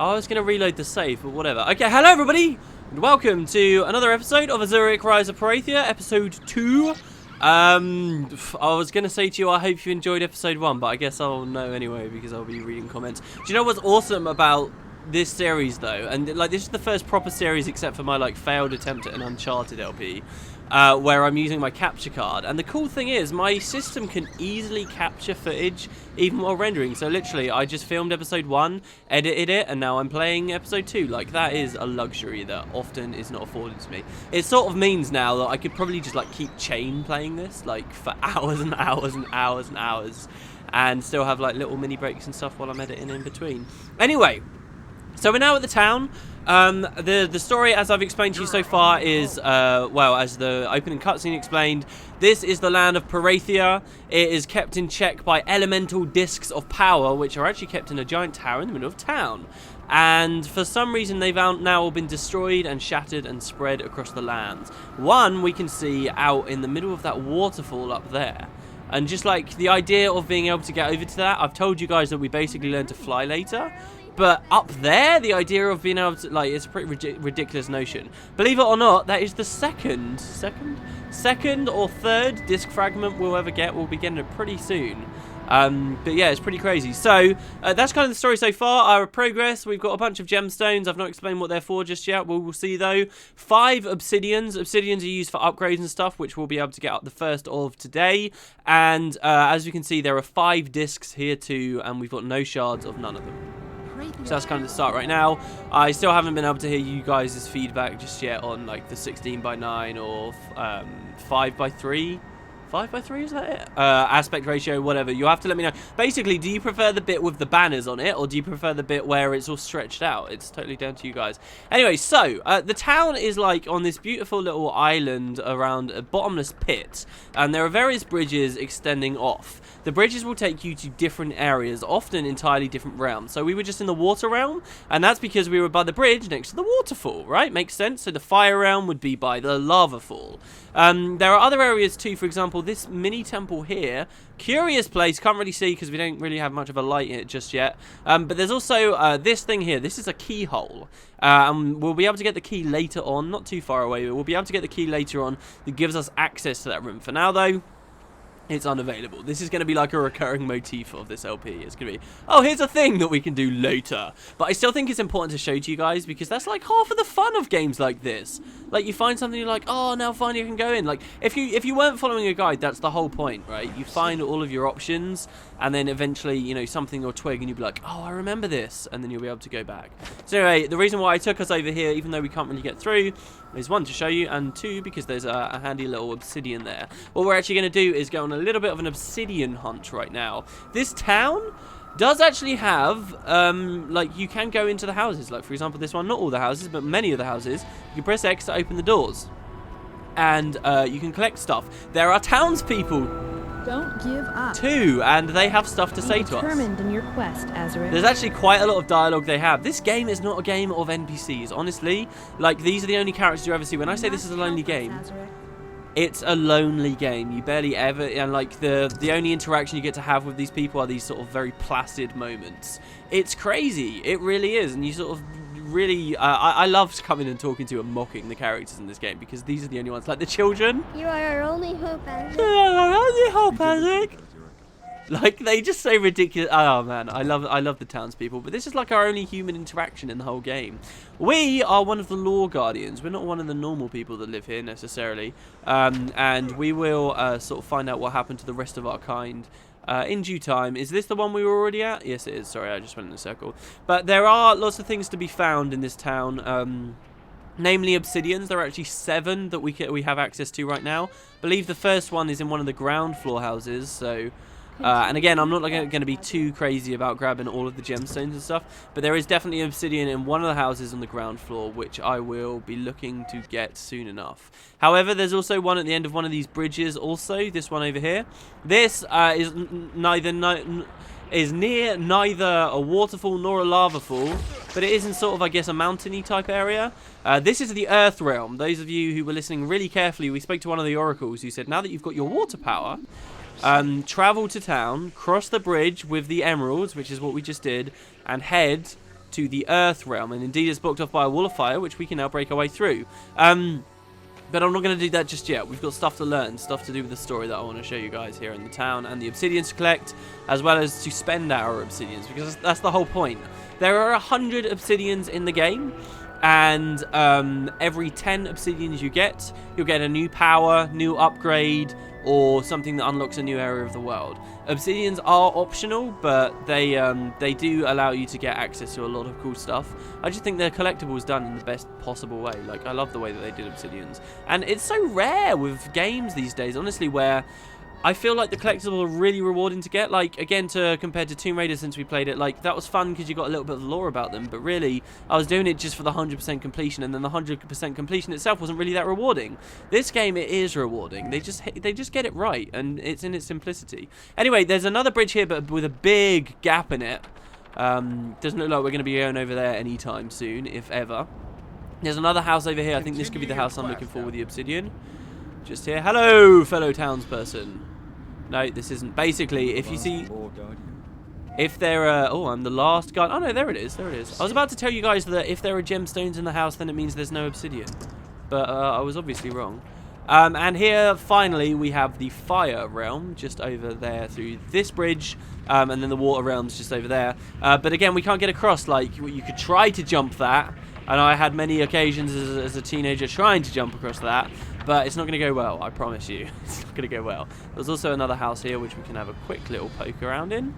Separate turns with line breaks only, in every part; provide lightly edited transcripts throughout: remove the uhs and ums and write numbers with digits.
I was going to reload the save, but whatever. Okay, hello everybody, and welcome to another episode of Azurik Rise of Perathia, episode 2. I was going to say to you, I hope you enjoyed episode 1, but I guess I'll know anyway, because I'll be reading comments. Do you know what's awesome about this series, though? And, like, this is the first proper series, except for my, like, failed attempt at an Uncharted LP, where I'm using my capture card. And the cool thing is, my system can easily capture footage, even while rendering. So literally, I just filmed episode 1, edited it, and now I'm playing episode 2. Like, that is a luxury that often is not afforded to me. It sort of means now that I could probably just, like, keep chain playing this, like, for hours and hours and hours and hours, and still have, like, little mini breaks and stuff while I'm editing in between. Anyway, so we're now at the town. The story, as I've explained to you so far, is, well, as the opening cutscene explained, this is the land of Perathia. It is kept in check by elemental discs of power, which are actually kept in a giant tower in the middle of town. And for some reason, they've now all been destroyed and shattered and spread across the land. One we can see out in the middle of that waterfall up there. And just like the idea of being able to get over to that, I've told you guys that we basically learn to fly later. But up there, the idea of being able to, like, it's a pretty ridiculous notion. Believe it or not, that is the second or third disc fragment we'll ever get. We'll be getting it pretty soon. But yeah, it's pretty crazy. So, that's kind of the story so far. Our progress, we've got a bunch of gemstones. I've not explained what they're for just yet. We'll see, though. 5 obsidians. Obsidians are used for upgrades and stuff, which we'll be able to get up the first of today. And as you can see, there are 5 discs here, too, and we've got no shards of none of them. So that's kind of the start right now. I still haven't been able to hear you guys' feedback just yet on, like, the 16:9 or 5:3. 5:3, is that it? Aspect ratio, whatever. You have to let me know. Basically, do you prefer the bit with the banners on it, or do you prefer the bit where it's all stretched out? It's totally down to you guys. Anyway, so, the town is, like, on this beautiful little island around a bottomless pit, and there are various bridges extending off. The bridges will take you to different areas, often entirely different realms. So we were just in the water realm, and that's because we were by the bridge next to the waterfall, right? Makes sense. So the fire realm would be by the lava fall. There are other areas too, for example, this mini temple here. Curious place, can't really see because we don't really have much of a light in it just yet. But there's also this thing here. This is a keyhole. And we'll be able to get the key later on, not too far away, but we'll be able to get the key later on that gives us access to that room. For now, though, it's unavailable. This is going to be like a recurring motif of this LP. It's going to be, oh, here's a thing that we can do later. But I still think it's important to show to you guys because that's like half of the fun of games like this. Like, you find something, you're like, oh, now finally I can go in. Like, if you weren't following a guide, that's the whole point, right? You find all of your options, and then eventually, you know, something will twig, and you'll be like, oh, I remember this, and then you'll be able to go back. So anyway, the reason why I took us over here, even though we can't really get through, is 1, to show you, and 2, because there's a handy little obsidian there. What we're actually going to do is go on a little bit of an obsidian hunt right now. This town does actually have, like, you can go into the houses. Like, for example, this one, not all the houses, but many of the houses. You can press X to open the doors. And you can collect stuff. There are townspeople.
Don't give up.
Too, and they have stuff to say to us.
Determined in your quest, Azurik.
There's actually quite a lot of dialogue they have. This game is not a game of NPCs, honestly. Like, these are the only characters you ever see. When I say this is a lonely game, it's a lonely game. You barely ever, and like the only interaction you get to have with these people are these sort of very placid moments. It's crazy. It really is, and you sort of really, I love coming and talking to and mocking the characters in this game because these are the only ones, like the children.
You are our only hope, Azurik.
You are our only hope, Azurik. Like, they just say ridiculous. Oh man, I love the townspeople, but this is like our only human interaction in the whole game. We are one of the law guardians. We're not one of the normal people that live here necessarily, and we will sort of find out what happened to the rest of our kind in due time. Is this the one we were already at? Yes, it is. Sorry, I just went in a circle. But there are lots of things to be found in this town. Namely obsidians. There are actually 7 that we have access to right now. I believe the first one is in one of the ground floor houses. So. And again, I'm not going to be too crazy about grabbing all of the gemstones and stuff, but there is definitely obsidian in one of the houses on the ground floor, which I will be looking to get soon enough. However, there's also one at the end of one of these bridges also, this one over here. This is near neither a waterfall nor a lava fall, but it is in sort of, I guess, a mountainy type area. This is the Earth Realm. Those of you who were listening really carefully, we spoke to one of the oracles who said, now that you've got your water power, travel to town, cross the bridge with the emeralds, which is what we just did, and head to the Earth realm, and indeed it's blocked off by a wall of fire, which we can now break our way through. But I'm not going to do that just yet. We've got stuff to learn, stuff to do with the story that I want to show you guys here in the town, and the obsidians to collect, as well as to spend our obsidians, because that's the whole point. There are 100 obsidians in the game, and every 10 obsidians you get, you'll get a new power, new upgrade, or something that unlocks a new area of the world. Obsidians are optional, but they do allow you to get access to a lot of cool stuff. I just think they're collectibles done in the best possible way. Like, I love the way that they did obsidians. And it's so rare with games these days, honestly, where I feel like the collectibles are really rewarding to get. Like, again, compared to Tomb Raider since we played it, like, that was fun because you got a little bit of lore about them. But really, I was doing it just for the 100% completion, and then the 100% completion itself wasn't really that rewarding. This game, it is rewarding. They just get it right, and it's in its simplicity. Anyway, there's another bridge here, but with a big gap in it. Doesn't look like we're going to be going over there anytime soon, if ever. There's another house over here. I think this could be the house I'm looking for with the obsidian. Just here. Hello, fellow townsperson. No, this isn't. Basically, if you see... If there are... Oh, I'm the last guy. Oh, no, there it is. There it is. I was about to tell you guys that if there are gemstones in the house, then it means there's no obsidian. But I was obviously wrong. And here, finally, we have the fire realm just over there through this bridge. And then the water realm's just over there. But again, we can't get across. Like, you could try to jump that. And I had many occasions as a teenager trying to jump across that. But it's not going to go well, I promise you. It's not going to go well. There's also another house here which we can have a quick little poke around in.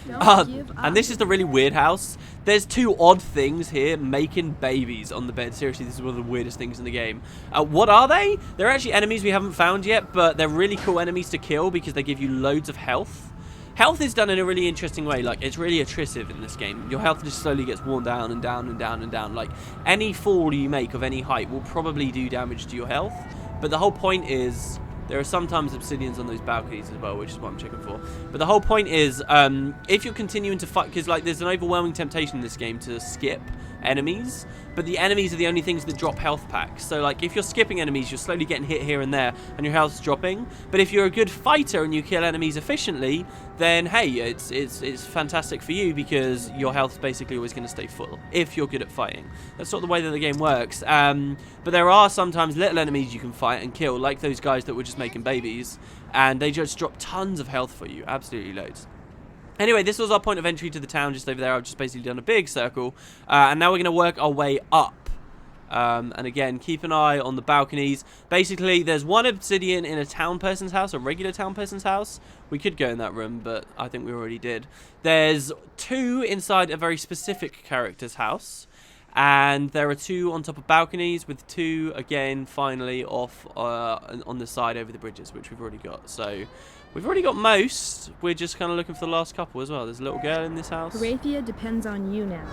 And this is the really weird house. There's two odd things here making babies on the bed. Seriously, this is one of the weirdest things in the game. What are they? They're actually enemies we haven't found yet, but they're really cool enemies to kill because they give you loads of health. Health is done in a really interesting way. Like, it's really attritive in this game. Your health just slowly gets worn down and down and down and down. Like, any fall you make of any height will probably do damage to your health. But the whole point is, there are sometimes obsidians on those balconies as well, which is what I'm checking for. But the whole point is, if you're continuing to fight, because like there's an overwhelming temptation in this game to skip enemies, but the enemies are the only things that drop health packs. So like if you're skipping enemies, you're slowly getting hit here and there and your health's dropping. But if you're a good fighter and you kill enemies efficiently, then hey, it's fantastic for you because your health's basically always going to stay full if you're good at fighting. That's sort of the way that the game works. But there are sometimes little enemies you can fight and kill, like those guys that were just making babies, and they just drop tons of health for you, absolutely loads. Anyway, this was our point of entry to the town just over there. I've just basically done a big circle. And now we're going to work our way up. And again, keep an eye on the balconies. Basically, there's one obsidian in a town person's house, a regular town person's house. We could go in that room, but I think we already did. There's two inside a very specific character's house. And there are two on top of balconies with two, again, finally off on the side over the bridges, which we've already got. So we've already got most. We're just kind of looking for the last couple as well. There's a little girl in this house.
Perathia depends on you now.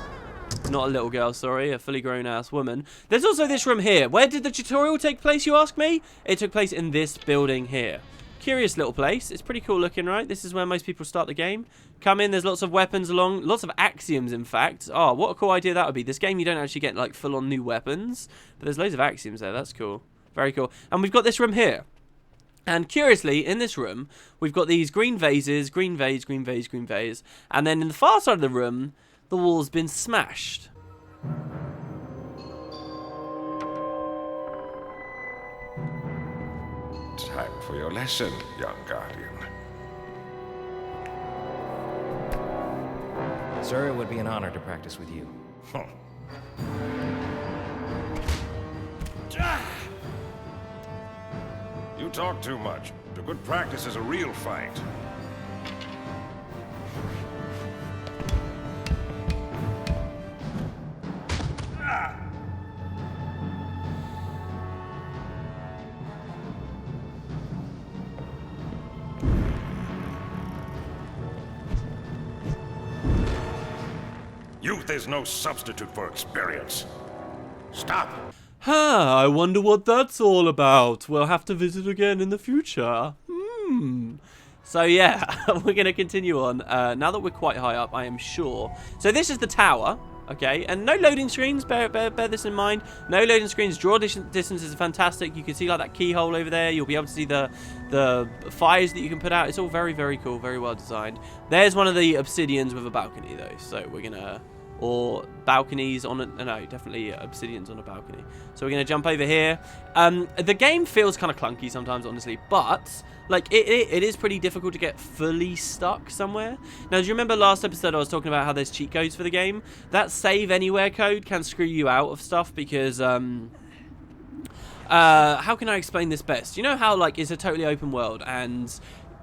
Not a little girl, sorry. A fully grown-ass woman. There's also this room here. Where did the tutorial take place, you ask me? It took place in this building here. Curious little place. It's pretty cool looking, right? This is where most people start the game. Come in, there's lots of weapons along, lots of axioms, in fact. Oh, what a cool idea that would be. This game, you don't actually get, like, full-on new weapons, but there's loads of axioms there. That's cool. Very cool. And we've got this room here. And curiously, in this room, we've got these green vases, green vase, green vase, green vase. And then in the far side of the room, the wall's been smashed.
Time for your lesson, young guardian.
Sir, it would be an honor to practice with you.
You talk too much. The good practice is a real fight. Youth is no substitute for experience. Stop!
I wonder what that's all about. We'll have to visit again in the future. So yeah, we're going to continue on. Now that we're quite high up, I am sure. So this is the tower, okay? And no loading screens, bear this in mind. No loading screens. Draw distance is fantastic. You can see like that keyhole over there. You'll be able to see the fires that you can put out. It's all very, very cool, very well designed. There's one of the obsidians with a balcony though. So we're going to or balconies on a... No, definitely obsidian's on a balcony. So we're going to jump over here. The game feels kind of clunky sometimes, honestly, but like it is pretty difficult to get fully stuck somewhere. Now, do you remember last episode I was talking about how there's cheat codes for the game? That save anywhere code can screw you out of stuff because... how can I explain this best? You know how like it's a totally open world and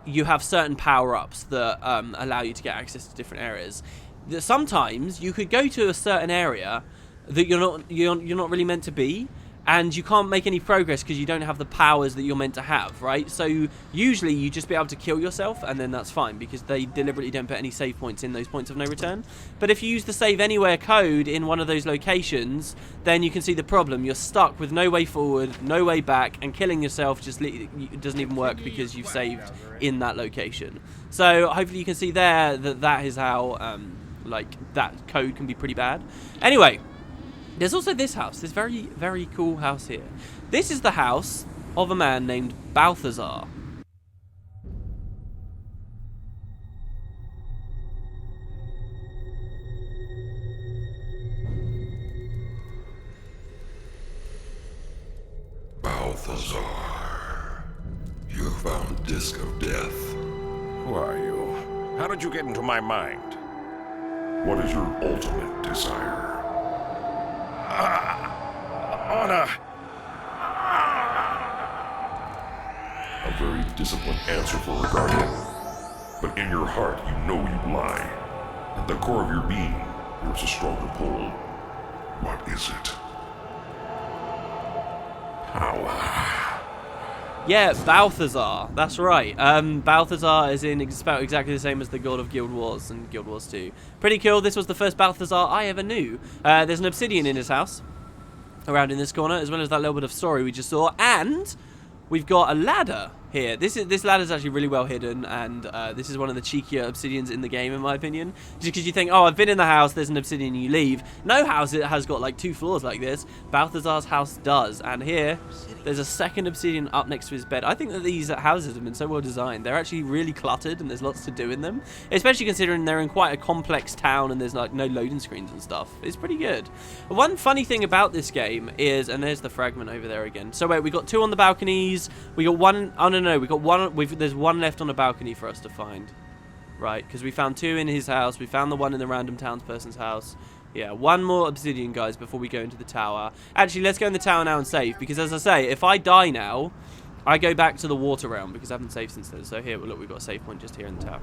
you have certain power-ups that allow you to get access to different areas. That sometimes you could go to a certain area that you're not really meant to be, and you can't make any progress because you don't have the powers that you're meant to have, right? So usually you just be able to kill yourself, and then that's fine because they deliberately don't put any save points in those points of no return. But if you use the save anywhere code in one of those locations, then you can see the problem. You're stuck with no way forward, no way back, and killing yourself just doesn't even work because you've saved in that location. So hopefully you can see there that is how like that code can be pretty bad. Anyway, there's also this house, this very, very cool house here. This is the house of a man named Balthazar.
Balthazar, you found Disc of Death.
Who are you? How did you get into my mind?
What is your ultimate desire?
Honor!
A very disciplined answer for a guardian. But in your heart, you know you lie. At the core of your being, there's a stronger pull. What is it? Power.
Yeah, Balthazar. That's right. Balthazar is about exactly the same as the God of Guild Wars and Guild Wars 2. Pretty cool. This was the first Balthazar I ever knew. There's an obsidian in his house, around in this corner, as well as that little bit of story we just saw, and we've got a ladder here. This ladder is actually really well hidden, and this is one of the cheekier obsidians in the game, in my opinion. Just because you think, oh, I've been in the house, there's an obsidian, you leave. No house it has got like 2 floors like this. Balthazar's house does, and here there's a second obsidian up next to his bed. I think that these houses have been so well designed. They're actually really cluttered, and there's lots to do in them, especially considering they're in quite a complex town and there's like no loading screens and stuff. It's pretty good. One funny thing about this game is, and there's the fragment over there again. So wait, we got 2 on the balconies. We got 1. Oh no, we got 1. There's 1 left on a balcony for us to find, right? Because we found 2 in his house. We found the 1 in the random townsperson's house. Yeah, 1 more obsidian, guys, before we go into the tower. Actually, let's go in the tower now and save, because as I say, if I die now, I go back to the water realm, because I haven't saved since then. So here, look, we've got a save point just here in the tower,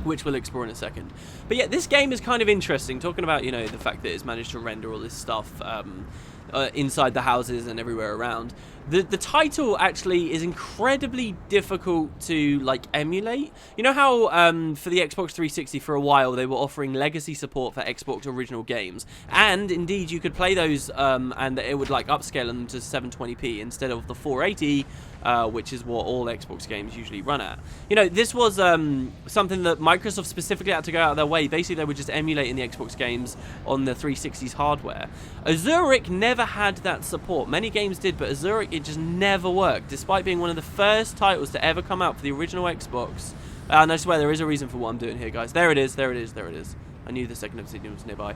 which we'll explore in a second. But yeah, this game is kind of interesting, talking about, you know, the fact that it's managed to render all this stuff inside the houses and everywhere around. The title actually is incredibly difficult to like emulate. You know how for the Xbox 360 for a while they were offering legacy support for Xbox original games, and indeed you could play those and it would like upscale them to 720p instead of the 480, which is what all Xbox games usually run at. You know, this was something that Microsoft specifically had to go out of their way. Basically, they were just emulating the Xbox games on the 360's hardware. Azurik never had that support. Many games did, but Azurik, it just never worked, despite being one of the first titles to ever come out for the original Xbox. And I swear there is a reason for what I'm doing here, guys. There it is, there it is, there it is. I knew the second obsidian was nearby.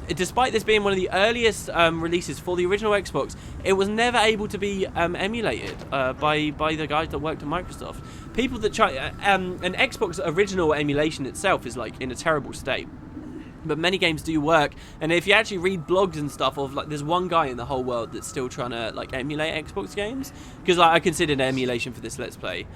Despite this being one of the earliest releases for the original Xbox, it was never able to be emulated by the guys that worked at Microsoft. People that try... an Xbox original emulation itself is like in a terrible state. But many games do work, and if you actually read blogs and stuff of like, there's one guy in the whole world that's still trying to like emulate Xbox games, because like, I considered emulation for this Let's Play,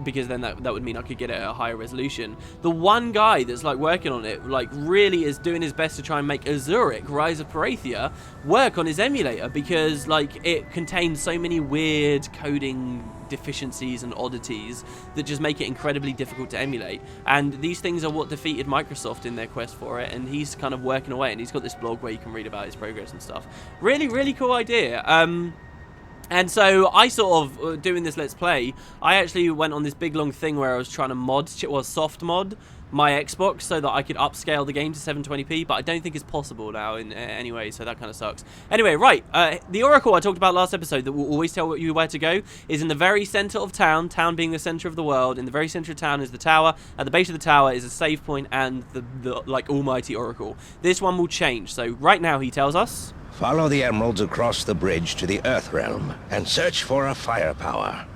because then that would mean I could get it at a higher resolution. The one guy that's like working on it like really is doing his best to try and make Azurik, Rise of Perathia, work on his emulator, because like it contains so many weird coding deficiencies and oddities that just make it incredibly difficult to emulate, and these things are what defeated Microsoft in their quest for it, and he's kind of working away, and he's got this blog where you can read about his progress and stuff. Really cool idea. And so I sort of, doing this Let's Play, I actually went on this big long thing where I was trying to soft mod my Xbox so that I could upscale the game to 720p, but I don't think it's possible now in anyway, so that kind of sucks. Anyway, right, the Oracle I talked about last episode that will always tell you where to go is in the very center of town being the center of the world. In the very center of town is the tower. At the base of the tower is a save point and the like almighty Oracle. This one will change, so right now he tells us...
Follow the emeralds across the bridge to the Earth Realm and search for a firepower.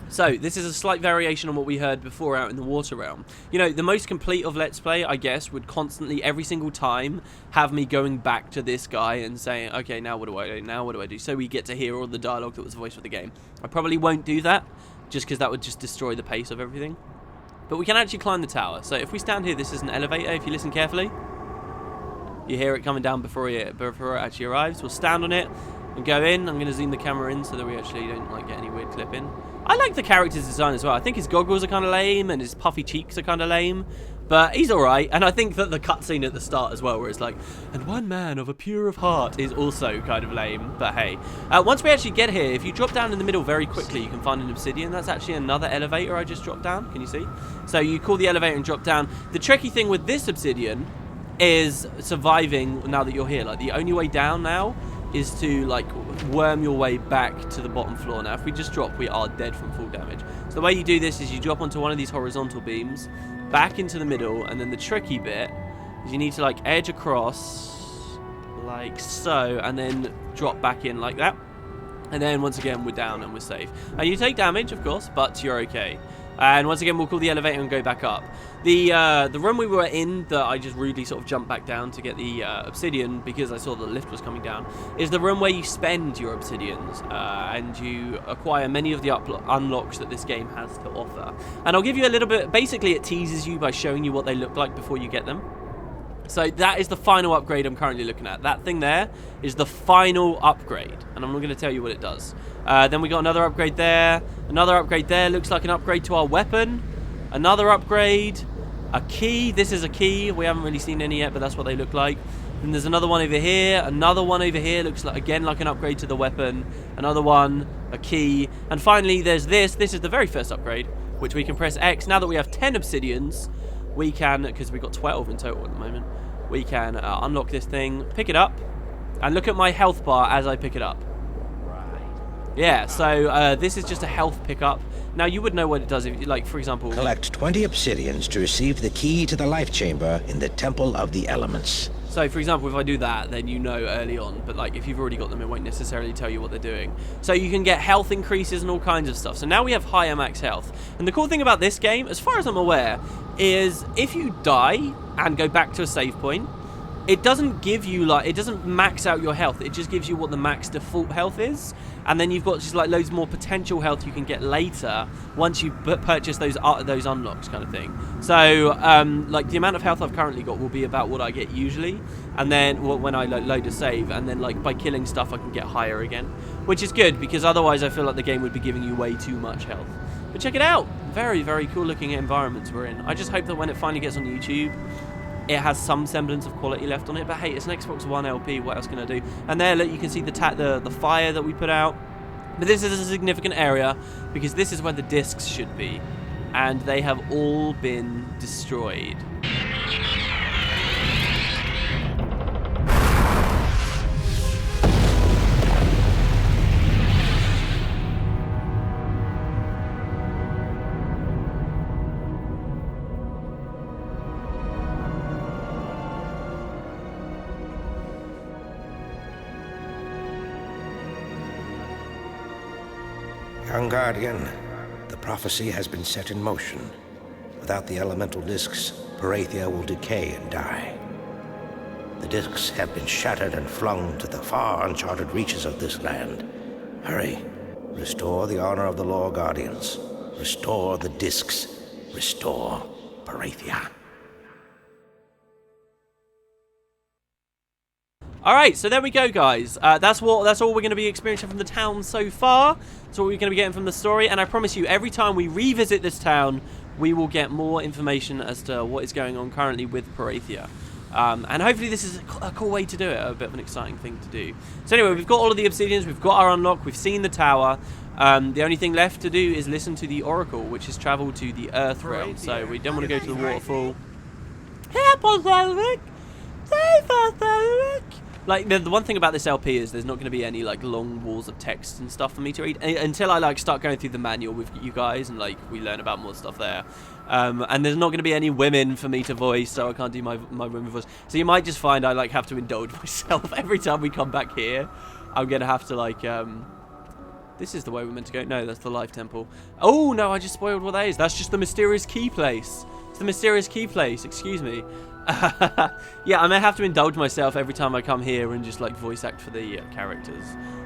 So, this is a slight variation on what we heard before out in the Water Realm. You know, the most complete of Let's Play, I guess, would constantly, every single time, have me going back to this guy and saying, okay, now what do I do? Now what do I do? So we get to hear all the dialogue that was voiced for the game. I probably won't do that, just because that would just destroy the pace of everything. But we can actually climb the tower. So if we stand here, this is an elevator, if you listen carefully. You hear it coming down before it actually arrives. We'll stand on it and go in. I'm going to zoom the camera in so that we actually don't like get any weird clip in. I like the character's design as well. I think his goggles are kind of lame and his puffy cheeks are kind of lame, but he's alright. And I think that the cutscene at the start as well, where it's like, and one man of a pure of heart, is also kind of lame, but hey. Once we actually get here, if you drop down in the middle very quickly, you can find an obsidian. That's actually another elevator I just dropped down. Can you see? So you call the elevator and drop down. The tricky thing with this obsidian is surviving now that you're here. Like, the only way down now is to like worm your way back to the bottom floor. Now if we just drop, we are dead from full damage. So the way you do this is you drop onto one of these horizontal beams, back into the middle, and then the tricky bit is you need to like edge across like so, and then drop back in like that. And then once again we're down and we're safe. And you take damage, of course, but you're okay. And once again, we'll call the elevator and go back up. The room we were in that I just rudely sort of jumped back down to get the obsidian because I saw the lift was coming down is the room where you spend your obsidians and you acquire many of the unlocks that this game has to offer. And I'll give you a little bit, basically it teases you by showing you what they look like before you get them. So that is the final upgrade I'm currently looking at. That thing there is the final upgrade, and I'm not going to tell you what it does. Then we got another upgrade there. Another upgrade there. Looks like an upgrade to our weapon. Another upgrade. A key. This is a key. We haven't really seen any yet, but that's what they look like. Then there's another one over here. Another one over here. Looks like, again, like an upgrade to the weapon. Another one. A key. And finally, there's this. This is the very first upgrade, which we can press X. Now that we have 10 obsidians, we can, because we've got 12 in total at the moment, we can unlock this thing, pick it up, and look at my health bar as I pick it up. Yeah, so this is just a health pickup. Now, you would know what it does if, like, for example...
Collect 20 obsidians to receive the key to the life chamber in the Temple of the Elements.
So, for example, if I do that, then you know early on. But, like, if you've already got them, it won't necessarily tell you what they're doing. So you can get health increases and all kinds of stuff. So now we have higher max health. And the cool thing about this game, as far as I'm aware, is if you die and go back to a save point, it doesn't give you, like, it doesn't max out your health. It just gives you what the max default health is. And then you've got just, like, loads more potential health you can get later once you purchase those unlocks kind of thing. So, like, the amount of health I've currently got will be about what I get usually. And then when I load a save, and then, like, by killing stuff, I can get higher again. Which is good, because otherwise I feel like the game would be giving you way too much health. But check it out. Very, very cool looking environments we're in. I just hope that when it finally gets on YouTube, it has some semblance of quality left on it, but hey, it's an Xbox One LP, what else can I do? And there, look, you can see the fire that we put out. But this is a significant area, because this is where the discs should be. And they have all been destroyed.
Young Guardian, the prophecy has been set in motion. Without the elemental discs, Perathia will decay and die. The discs have been shattered and flung to the far uncharted reaches of this land. Hurry, restore the honor of the Lore Guardians. Restore the discs. Restore Perathia.
Alright, so there we go, guys. That's all we're going to be experiencing from the town so far. That's what we're going to be getting from the story. And I promise you, every time we revisit this town, we will get more information as to what is going on currently with Perathia. And hopefully this is a cool way to do it, a bit of an exciting thing to do. So anyway, we've got all of the obsidians, we've got our unlock, we've seen the tower. The only thing left to do is listen to the oracle, which is travel to the Earth realm. So we don't want to go to the waterfall. Help us, Azurik! Save us, Azurik! Like, the one thing about this LP is there's not going to be any, like, long walls of text and stuff for me to read until I, like, start going through the manual with you guys and, like, we learn about more stuff there. And there's not going to be any women for me to voice, so I can't do my women voice. So you might just find I, like, have to indulge myself every time we come back here. I'm going to have to, like, this is the way we're meant to go. No, that's the life temple. Oh, no, I just spoiled what that is. That's just the mysterious key place. It's the mysterious key place, excuse me. Yeah, I may have to indulge myself every time I come here and just like voice act for the characters.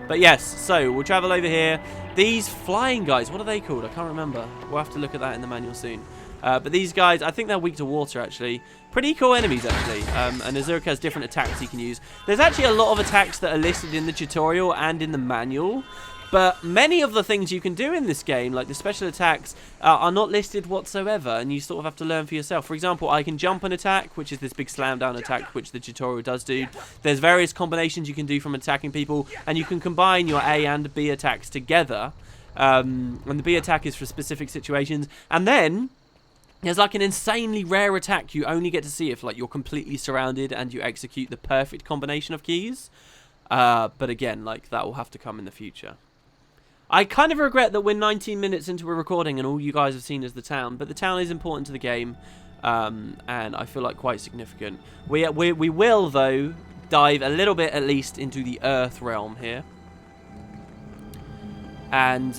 But yes, so we'll travel over here. These flying guys, what are they called? I can't remember. We'll have to look at that in the manual soon. But these guys, I think they're weak to water actually. Pretty cool enemies actually. And Azurik has different attacks he can use. There's actually a lot of attacks that are listed in the tutorial and in the manual. But many of the things you can do in this game, like the special attacks, are not listed whatsoever, and you sort of have to learn for yourself. For example, I can jump an attack, which is this big slam down attack, which the tutorial does do. There's various combinations you can do from attacking people, and you can combine your A and B attacks together. And the B attack is for specific situations. And then there's like an insanely rare attack you only get to see if like you're completely surrounded and you execute the perfect combination of keys. But again, like that will have to come in the future. I kind of regret that we're 19 minutes into a recording and all you guys have seen is the town, but the town is important to the game, and I feel like quite significant. We will, though, dive a little bit at least into the Earth realm here. And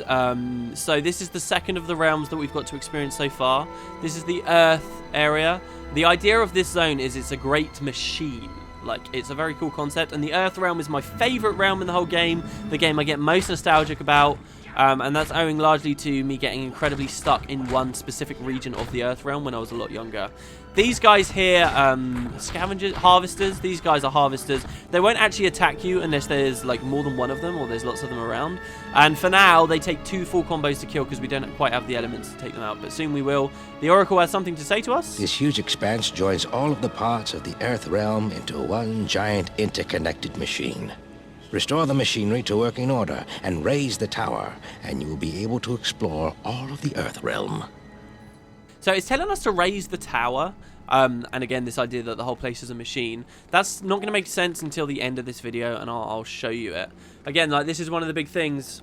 so this is the second of the realms that we've got to experience so far. This is the Earth area. The idea of this zone is it's a great machine. Like, it's a very cool concept, and the Earth realm is my favourite realm in the whole game, the game I get most nostalgic about, and that's owing largely to me getting incredibly stuck in one specific region of the Earth realm when I was a lot younger. These guys here, scavengers, harvesters, these guys are harvesters. They won't actually attack you unless there's like more than one of them or there's lots of them around. And for now, they take 2 full combos to kill because we don't quite have the elements to take them out, but soon we will. The Oracle has something to say to us.
This huge expanse joins all of the parts of the Earth realm into one giant interconnected machine. Restore the machinery to working order and raise the tower, and you will be able to explore all of the Earth realm.
So it's telling us to raise the tower, and again, this idea that the whole place is a machine. That's not going to make sense until the end of this video, and I'll show you it. Again, like, this is one of the big things.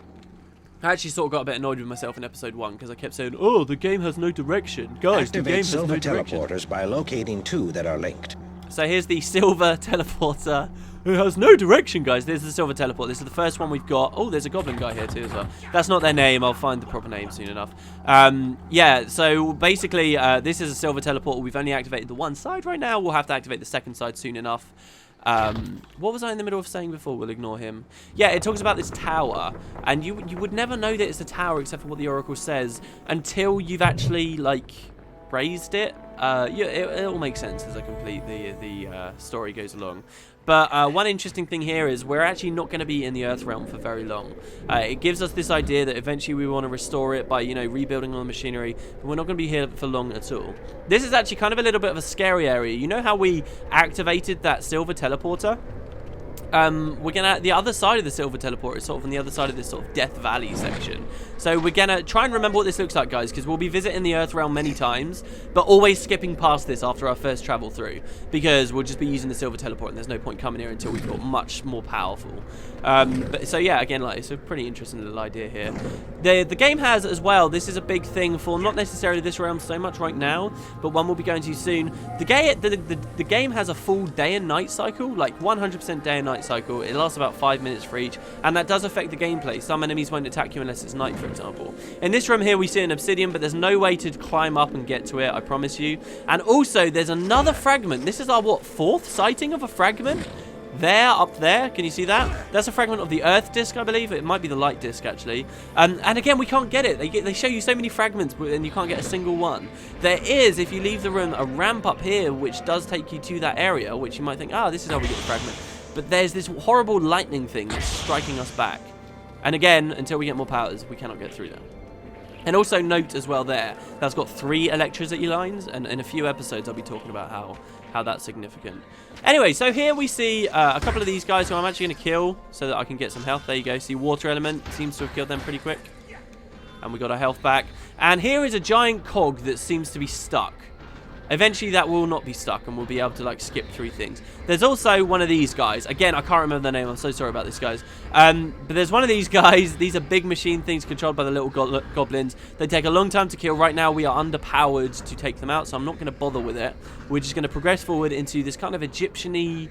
I actually sort of got a bit annoyed with myself in episode 1 because I kept saying, oh, the game has no direction. Guys, the game has no direction.
Activate silver teleporters by locating 2 that are linked.
So here's the silver teleporter. It has no direction, guys. There's the silver teleport. This is the first one we've got. Oh, there's a goblin guy here too as well. That's not their name. I'll find the proper name soon enough. Yeah, so basically this is a silver teleporter. We've only activated the one side right now. We'll have to activate the second side soon enough. What was I in the middle of saying before? We'll ignore him. Yeah, it talks about this tower, and you would never know that it's a tower except for what the Oracle says until you've actually, like, raised it. Yeah, it all makes sense as I complete the story goes along. But one interesting thing here is we're actually not going to be in the Earth realm for very long. It gives us this idea that eventually we want to restore it by, you know, rebuilding all the machinery, but we're not going to be here for long at all. This is actually kind of a little bit of a scary area. You know how we activated that silver teleporter? We're gonna, the other side of the silver teleporter is sort of on the other side of this sort of Death Valley section. So we're gonna try and remember what this looks like, guys, because we'll be visiting the Earth realm many times, but always skipping past this after our first travel through, because we'll just be using the silver teleporter and there's no point coming here until we've got much more powerful. So yeah, again, like, it's a pretty interesting little idea here. The game has as well, this is a big thing for not necessarily this realm so much right now, but one we'll be going to soon. The game has a full day and night cycle, like 100% day and night cycle. It lasts about 5 minutes for each, and that does affect the gameplay. Some enemies won't attack you unless it's night, for example. In this room here we see an obsidian, but there's no way to climb up and get to it, I promise you. And also there's another fragment. This is our, what, 4th sighting of a fragment? There, up there, can you see that? That's a fragment of the Earth disc, I believe. It might be the light disc, actually. And again, we can't get it. They show you so many fragments, and you can't get a single one. There is, if you leave the room, a ramp up here, which does take you to that area, which you might think, ah, this is how we get the fragment. But there's this horrible lightning thing that's striking us back. And again, until we get more powers, we cannot get through that. And also note as well there, that's got 3 electricity lines, and in a few episodes I'll be talking about how how that's significant. Anyway, so here we see a couple of these guys who I'm actually going to kill so that I can get some health. There you go. See, water element seems to have killed them pretty quick. And we got our health back. And here is a giant cog that seems to be stuck. Eventually that will not be stuck and we'll be able to like skip through things. There's also one of these guys. Again, I can't remember their name. I'm so sorry about this, guys. But there's one of these guys. These are big machine things controlled by the little goblins. They take a long time to kill. Right now we are underpowered to take them out, so I'm not going to bother with it. We're just going to progress forward into this kind of Egyptian-y,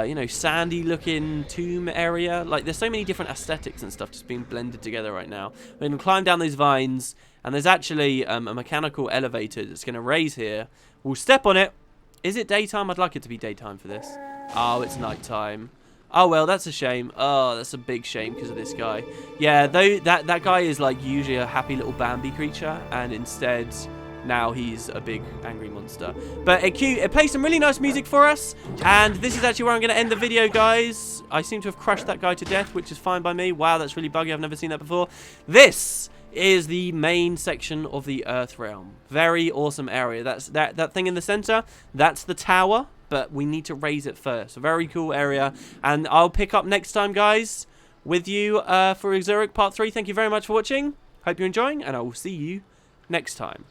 you know, sandy looking tomb area. Like, there's so many different aesthetics and stuff just being blended together right now. We're going to climb down those vines, and there's actually a mechanical elevator that's going to raise here. We'll step on it. Is it daytime? I'd like it to be daytime for this. Oh, it's nighttime. Oh, well, that's a shame. Oh, that's a big shame because of this guy. Yeah, though that guy is like usually a happy little Bambi creature, and instead now he's a big angry monster. But it plays some really nice music for us, and this is actually where I'm going to end the video, guys. I seem to have crushed that guy to death, which is fine by me. Wow, that's really buggy. I've never seen that before. This is the main section of the Earth Realm. Very awesome area. That's that thing in the center. That's the tower, but we need to raise it first. A very cool area, and I'll pick up next time, guys, with you for Azurik Part 3. Thank you very much for watching. Hope you're enjoying, and I will see you next time.